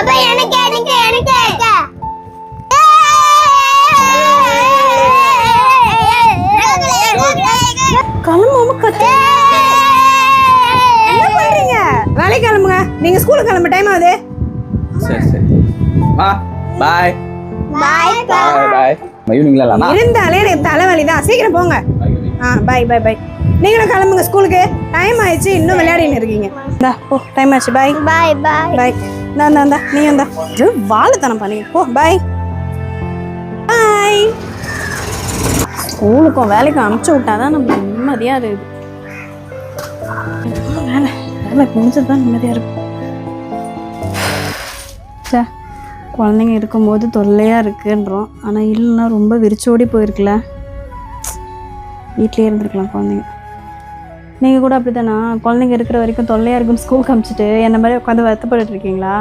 அப்பா எனக்கு எனக்கு எனக்கு கிளம்பாம கத்து என்ன பண்றீங்க? வேலைக்கு கிளம்புங்க. நீங்க ஸ்கூலுக்கு கிளம்ப டைம் ஆகுது. சரி சரி வா பாய் பாய் பாய் பாய் ஈவினிங்ல லாமா இருந்தாலே எனக்கு தலைவலி தான். சீக்கிரம் போங்க. Bye bye bye. நீங்களும் கிளம்புங்க ஸ்கூலுக்கு. டைம் ஆயிடுச்சு, இன்னும் விளையாடின்னு இருக்கீங்க. இந்தா போ, டைம் ஆச்சு. Bye bye bye bye. இந்தா நீ வந்தா வாழைத்தனம் பண்ணி போ. Bye bye. ஸ்கூலுக்கும் வேலைக்கும் அனுப்பிச்சு விட்டாதான் நம்ம நிம்மதியாக இருக்குது. வேலை முடிஞ்சது தான் நிம்மதியாக இருக்கும். சே, குழந்தைங்க இருக்கும்போது தொல்லையாக இருக்குன்றோம். ஆனால் இல்லைன்னா ரொம்ப விரிச்சோடி போயிருக்குல்ல. வீட்லேயே இருந்திருக்கலாம் குழந்தைங்க. நீங்கள் கூட அப்படி தானா? குழந்தைங்க இருக்கிற வரைக்கும் தொல்லையாக இருக்குன்னு ஸ்கூலுக்கு அனுப்பிச்சிட்டு என்ன மாதிரி உட்காந்து வருத்தப்பட்டு இருக்கீங்களா?